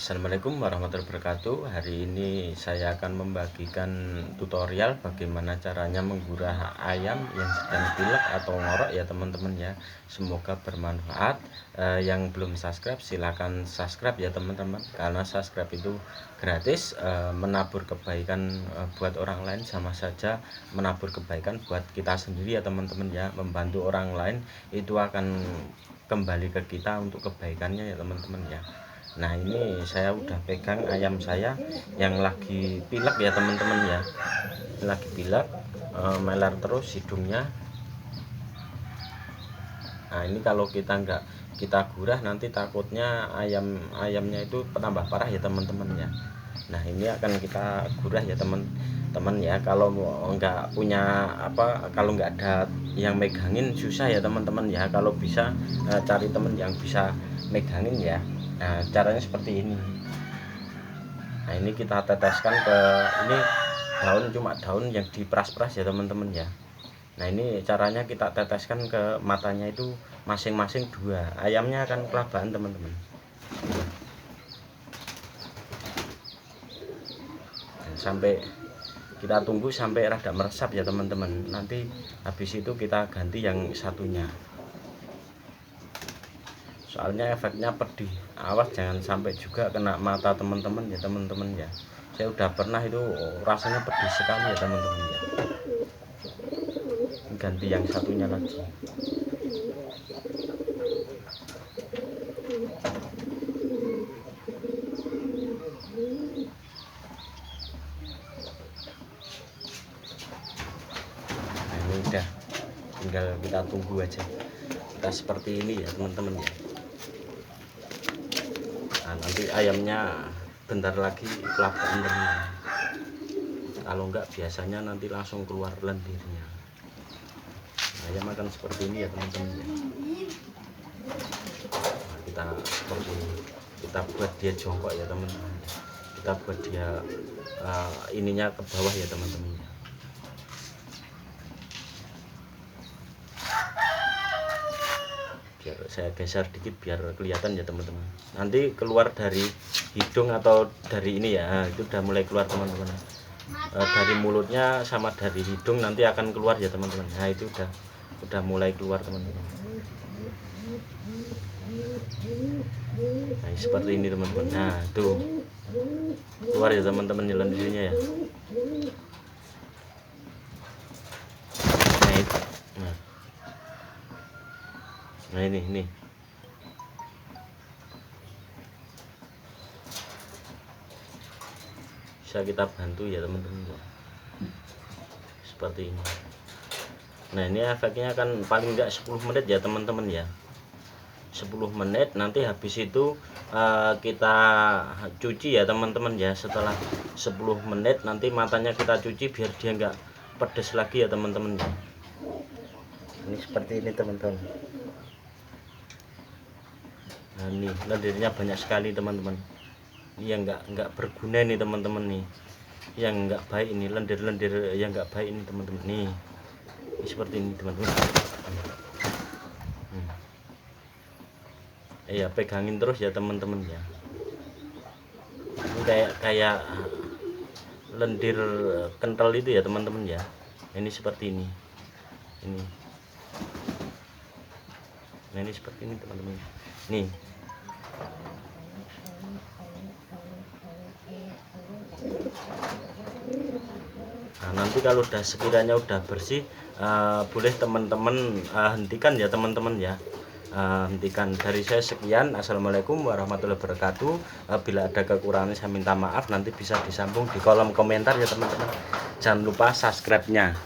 Assalamualaikum warahmatullahi wabarakatuh. Hari ini saya akan membagikan tutorial bagaimana caranya menggurah ayam yang sedang pilek atau ngorok ya teman-teman ya. Semoga bermanfaat. Yang belum subscribe silahkan subscribe ya teman-teman, karena subscribe itu gratis. Menabur kebaikan buat orang lain sama saja menabur kebaikan buat kita sendiri ya teman-teman ya. Membantu orang lain itu akan kembali ke kita untuk kebaikannya ya teman-teman ya. Nah, ini saya udah pegang ayam saya yang lagi pilek ya teman-teman ya. Lagi pilek, melar terus hidungnya. Nah, ini kalau kita gurah nanti takutnya ayamnya itu tambah parah ya teman-teman ya. Nah, ini akan kita gurah ya teman-teman ya. Kalau nggak punya kalau nggak ada yang megangin susah ya teman-teman ya. Kalau bisa cari teman yang bisa megangin ya. Nah, caranya seperti ini. Nah, ini kita teteskan ke ini cuma daun yang diperas-peras ya teman-teman ya. Nah, ini caranya kita teteskan ke matanya itu masing-masing 2. Ayamnya akan kelabakan teman-teman. Sampai kita tunggu sampai rada meresap ya teman-teman. Nanti habis itu kita ganti yang satunya. Soalnya efeknya pedih. Awas jangan sampai juga kena mata teman-teman ya teman-teman ya. Saya udah pernah itu rasanya pedih sekali ya teman-teman ya. Ganti yang satunya lagi. Nah, ini udah, tinggal kita tunggu aja. Kita seperti ini ya teman-teman ya. Nah, nanti ayamnya bentar lagi kelabakan teman-teman. Kalau enggak biasanya nanti langsung keluar lendirnya. Ayam akan seperti ini ya teman-teman ya. Nah, kita seperti ini. Kita buat dia jongkok ya teman-teman. Kita buat dia ininya ke bawah ya teman-teman ya. Biar saya geser dikit biar kelihatan ya teman-teman. Nanti keluar dari hidung atau dari ini ya, itu udah mulai keluar teman-teman. Dari mulutnya sama dari hidung nanti akan keluar ya teman-teman. Nah, itu udah mulai keluar teman-teman. Nah, seperti ini teman-teman. Nah, tuh keluar ya teman-teman lendirnya ya. Nah, ini bisa kita bantu ya teman-teman, seperti ini. Nah, ini efeknya kan paling enggak 10 menit ya teman-teman ya. 10 menit nanti habis itu kita cuci ya teman-teman ya. Setelah 10 menit nanti matanya kita cuci biar dia enggak pedes lagi ya teman-teman ya. Ini seperti ini teman-teman. Nah, ini lendirnya banyak sekali teman-teman. Ini yang enggak berguna nih teman-teman nih. Yang enggak baik ini, lendir-lendir yang enggak baik ini teman-teman. Nih. Ini seperti ini teman-teman. Ya pegangin terus ya teman-teman ya. Ini kayak lendir kental itu ya teman-teman ya. Ini seperti ini. Ini. Nah, ini seperti ini teman-teman. Nih. Nah, nanti kalau sekiranya udah bersih, boleh teman-teman hentikan ya teman-teman ya. Hentikan. Dari saya sekian. Assalamualaikum warahmatullahi wabarakatuh. Bila ada kekurangan saya minta maaf, nanti bisa disambung di kolom komentar ya teman-teman. Jangan lupa subscribe-nya.